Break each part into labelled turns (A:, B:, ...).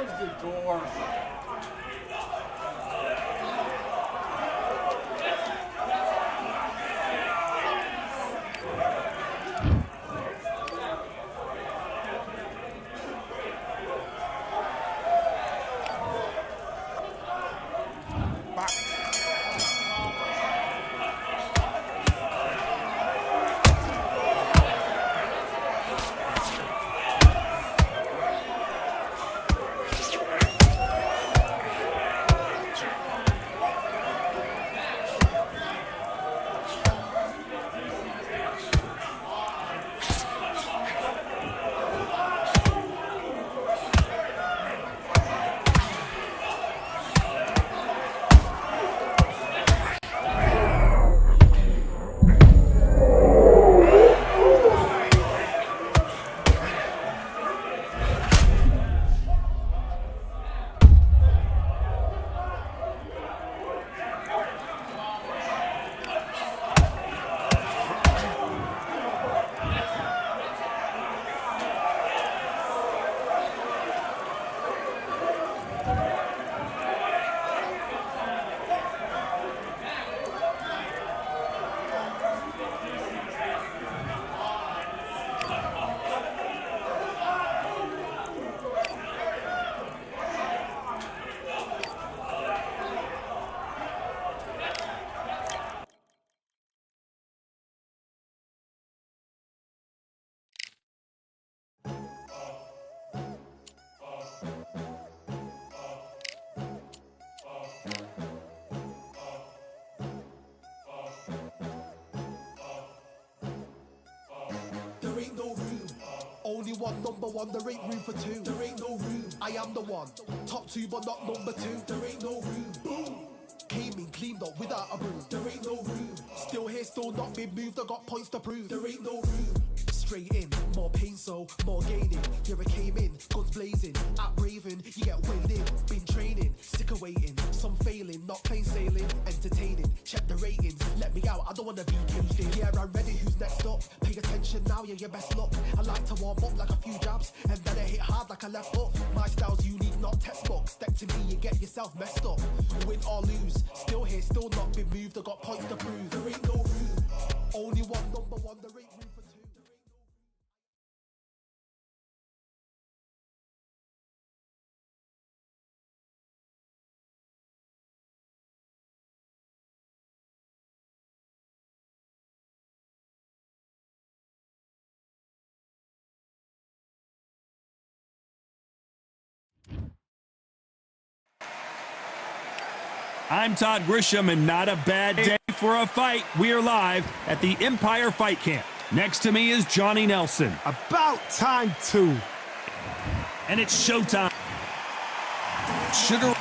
A: Close the door.
B: There ain't no room. Only one number one, there ain't room for two. There ain't no room. I am the one. Top two, but not number two. There ain't no room. Boom. Came in cleaned up without a broom. There ain't no room. Still here, still not been moved. I got points to prove. There ain't no room. Straight in, more pain, so more gaining. Here I came in, guns blazing. At Raven, you get weighed in. Been training, sick of waiting. Some failing, not plain sailing. Entertaining, check the ratings. Let me out, I don't wanna be caged in. Yeah, I'm ready, who's next up? Pay attention now, yeah, your best luck. I like to warm up like a few jabs, and then I hit hard like a left hook. My style's unique, not textbook. Step to me, you get yourself messed up. Win or lose, still here, still not been moved. I got points to prove. There ain't no room. Only one number one, there ain't room for two.
C: I'm Todd Grisham, and not a bad day for a fight. We are live at the Empire Fight Camp. Next to me is Johnny Nelson.
D: About time, too.
C: And it's showtime. Sugar.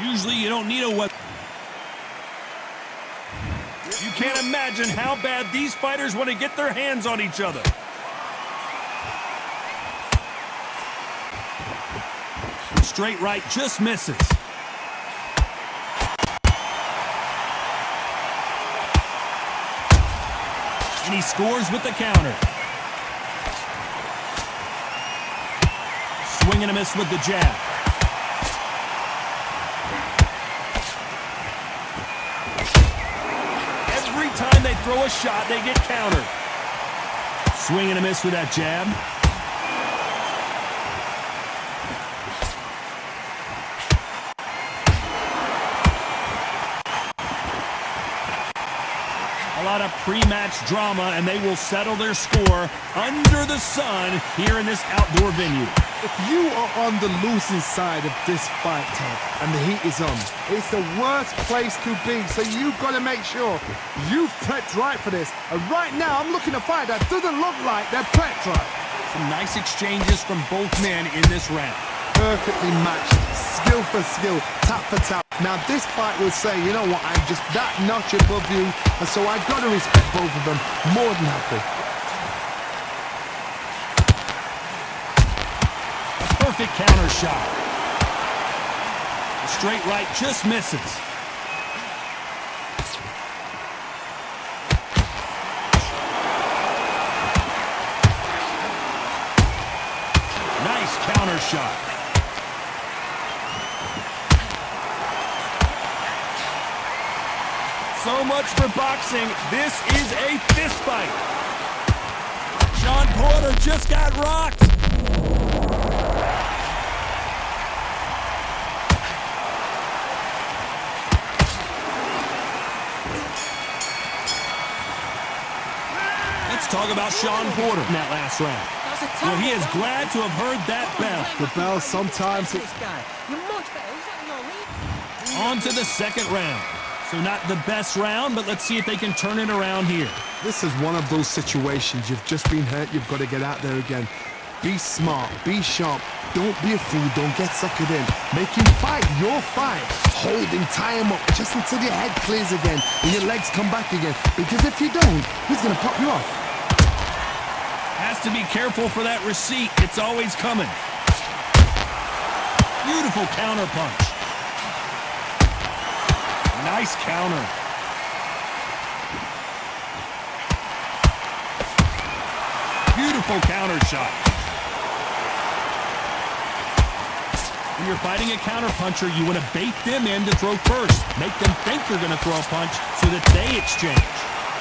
C: Usually you don't need a weapon. You can't imagine how bad these fighters want to get their hands on each other. Straight right just misses. And he scores with the counter. Swing and a miss with the jab. Every time they throw a shot, they get countered. Swing and a miss with that jab. A lot of pre-match drama, and they will settle their score under the sun here in this outdoor venue.
D: If you are on the losing side of this fight, Todd, and the heat is on, it's the worst place to be, so you've got to make sure you've prepped right for this. And right now, I'm looking to fight that doesn't look like they're prepped right.
C: Some nice exchanges from both men in this round.
D: Perfectly matched, skill for skill, tap for tap. Now this fight will say, you know what, I'm just that notch above you, and so I've got to respect both of them more than happy.
C: A perfect counter shot. The straight right just misses. counter shot. So much for boxing. This is a fist fight. Shawn Porter just got rocked. Let's talk about Shawn Porter in that last round. Well, he is glad to have heard that bell.
D: The bell sometimes...
C: On to the second round. So not the best round, but let's see if they can turn it around here.
D: This is one of those situations. You've just been hurt. You've got to get out there again. Be smart. Be sharp. Don't be a fool. Don't get suckered in. Make him fight your fight. Hold him, tie him up just until your head clears again and your legs come back again. Because if you don't, he's going to pop you off.
C: Has to be careful for that receipt. It's always coming. Beautiful counter punch. Nice counter. Beautiful counter shot. When you're fighting a counter puncher, you want to bait them in to throw first. Make them think you're going to throw a punch so that they exchange.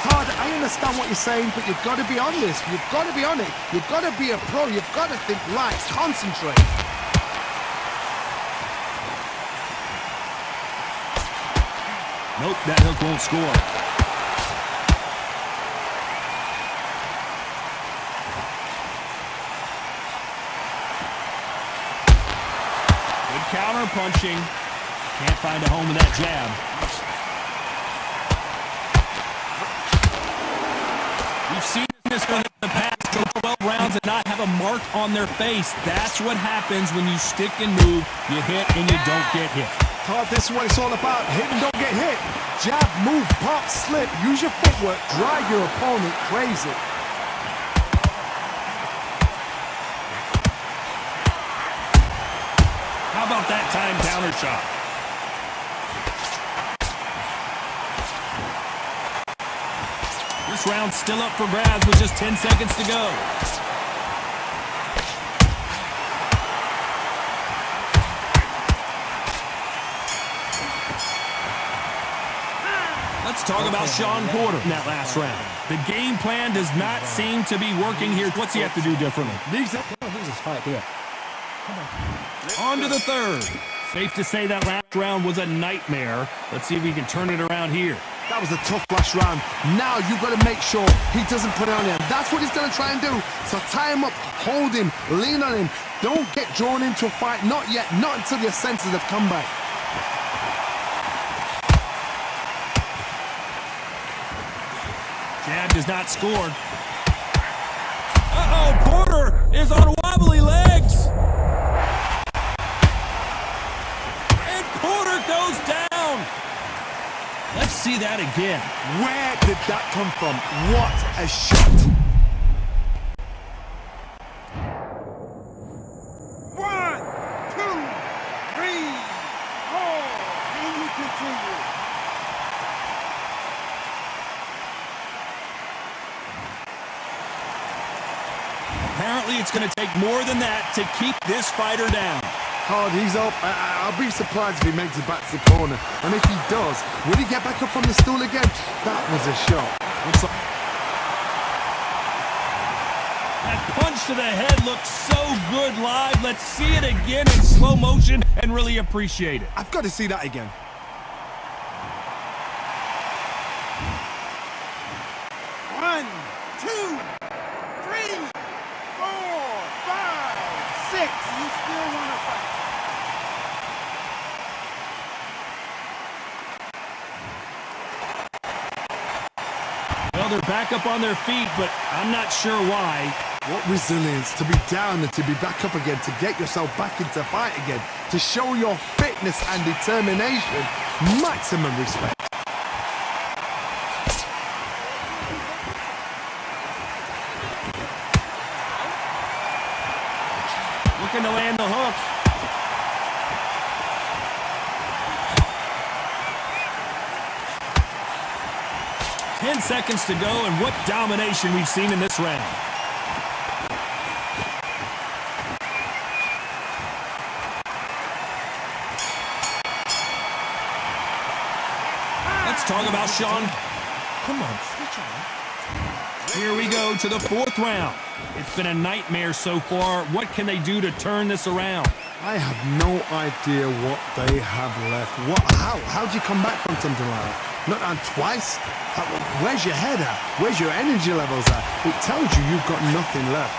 D: Todd, I understand what you're saying, but you've got to be on this. You've got to be on it. You've got to be a pro. You've got to think right. Concentrate.
C: Nope, that hook won't score. Good counter punching. Can't find a home with that jab. We've seen this in the past. Go 12 rounds and not have a mark on their face. That's what happens when you stick and move. You hit and you don't get hit.
D: Todd, this is what it's all about. Hit and don't get hit. Jab, move, pop, slip. Use your footwork. Drive your opponent crazy.
C: How about that time counter shot? This round's still up for grabs with just 10 seconds to go. Let's talk about Shawn Porter in that last round. The game plan does not seem to be working here. What's he have to do differently? On to the third. Safe to say that last round was a nightmare. Let's see if we can turn it around here.
D: That was a tough last round. Now you've got to make sure he doesn't put it on him. That's what he's going to try and do. So tie him up, hold him, lean on him. Don't get drawn into a fight. Not yet. Not until your senses have come back.
C: Jab does not score. Uh-oh, Porter is on wobbly legs. And Porter goes down. Let's see that again.
D: Where did that come from? What a shot. 1, 2, 3, 4. Can you continue?
C: Apparently, it's going to take more than that to keep this fighter down.
D: Hard, he's up. I'll be surprised if he makes it back to the corner. And if he does, will he get back up from the stool again? That was a shot.
C: That punch to the head looks so good live. Let's see it again in slow motion and really appreciate it.
D: I've got to see that again. One, 2, 3, 4, 5, 6. You still want to fight?
C: Well, they're back up on their feet, but I'm not sure why.
D: What resilience to be down and to be back up again, to get yourself back into fight again, to show your fitness and determination. Maximum respect.
C: Looking to land the hook. Ten seconds to go, and what domination we've seen in this round. talk about Sean.
B: Come on, switch on.
C: Here we go to the fourth round. It's been a nightmare so far. What can they do to turn this around?
D: I have no idea what they have left. How do you come back from something like that? Not down twice? Where's your head at? Where's your energy levels at? It tells you you've got nothing left.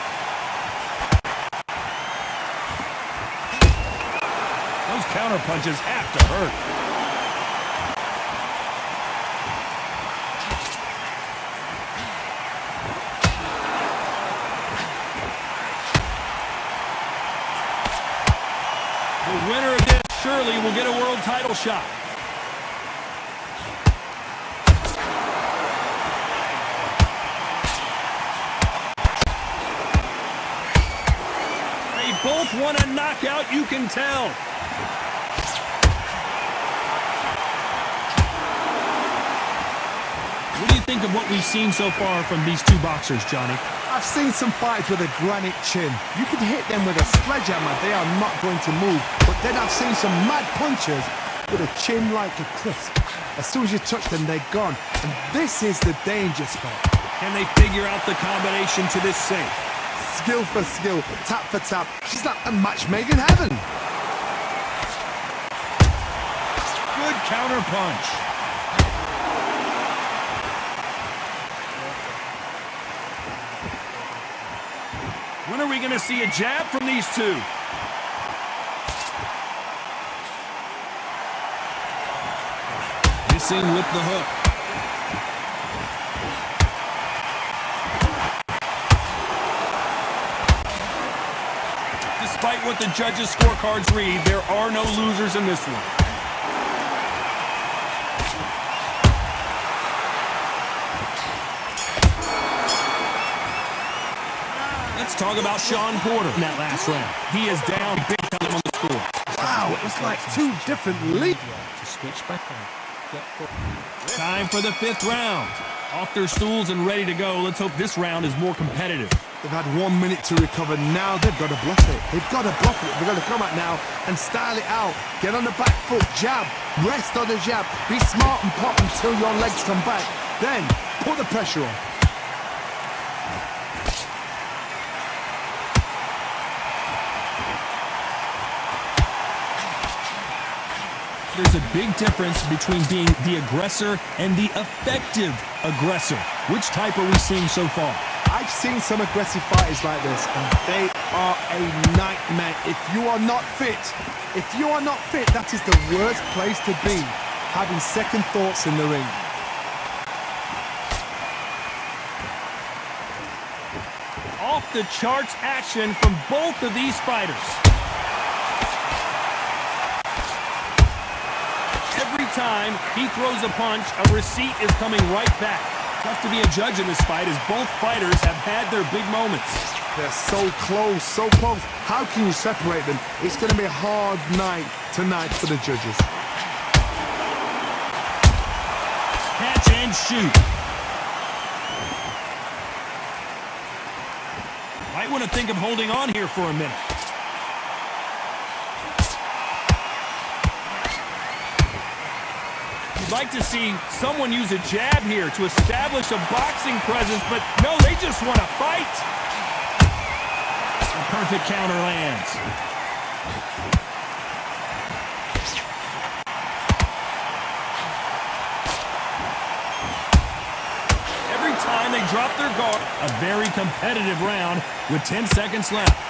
C: Those counter punches have to hurt. The winner of this surely will get a world title shot. They both want a knockout, you can tell. What do you think of what we've seen so far from these two boxers, Johnny?
D: I've seen some fights with a granite chin. You can hit them with a sledgehammer, they are not going to move. But then I've seen some mad punchers with a chin like a crisp. As soon as you touch them, they're gone. And this is the danger spot.
C: Can they figure out the combination to this safe?
D: Skill for skill, tap for tap. She's like a match made in heaven.
C: Good counter punch. When are we going to see a jab from these two? Missing with the hook. Despite what the judges' scorecards read, there are no losers in this one. Let's talk about Sean Porter in that last round. He is down big time on the score.
D: Wow, it was like two different leagues.
B: To switch back on.
C: Time for the fifth round. Off their stools and ready to go. Let's hope this round is more competitive.
D: They've had 1 minute to recover. Now they've got to bluff it. They've got to bluff it. They've got to come out now and style it out. Get on the back foot, jab, rest on the jab. Be smart and pop until your legs come back. Then put the pressure on.
C: There's a big difference between being the aggressor and the effective aggressor. Which type are we seeing so far?
D: I've seen some aggressive fighters like this, and they are a nightmare. If you are not fit, that is the worst place to be, having second thoughts in the ring.
C: Off the charts action from both of these fighters. Every time he throws a punch, a receipt is coming right back. Tough to be a judge in this fight as both fighters have had their big moments.
D: They're so close, so close. How can you separate them? It's going to be a hard night tonight for the judges.
C: Catch and shoot. Might want to think of holding on here for a minute. You'd like to see someone use a jab here to establish a boxing presence, but no, they just want to fight. A perfect counter lands. Every time they drop their guard, a very competitive round with 10 seconds left.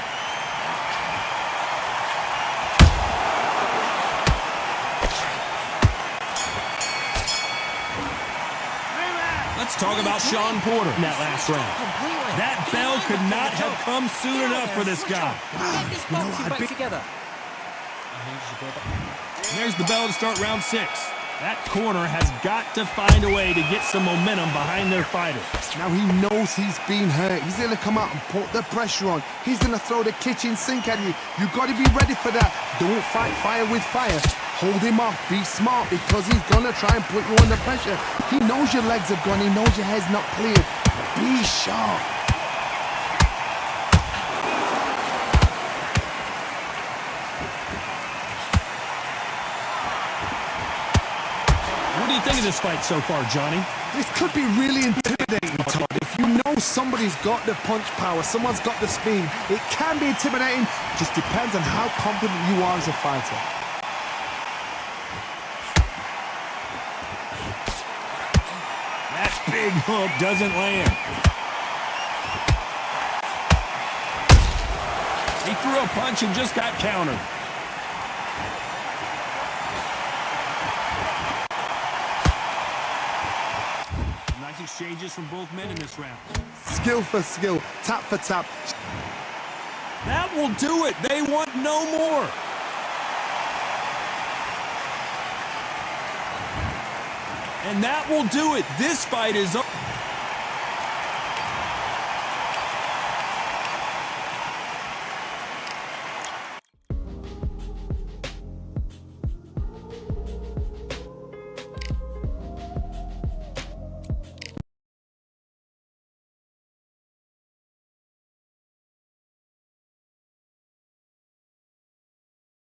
C: Let's talk about Sean Porter in that last round. That bell could not have come soon enough for this guy.
B: Get this boxing back together.
C: There's the bell to start round 6. That corner has got to find a way to get some momentum behind their fighter.
D: Now he knows he's been hurt. He's going to come out and put the pressure on. He's going to throw the kitchen sink at you. You've got to be ready for that. Don't fight fire with fire. Hold him off. Be smart because he's going to try and put you under pressure. He knows your legs have gone. He knows your head's not cleared. Be sharp.
C: What do you think of this fight so far, Johnny?
D: This could be really intimidating, Todd. If you know somebody's got the punch power, someone's got the speed, it can be intimidating. Just depends on how confident you are as a fighter.
C: That big hook doesn't land. He threw a punch and just got countered. Nice exchanges from both men in this round.
D: Skill for skill, tap for tap.
C: That will do it. They want no more. And that will do it. This fight is up.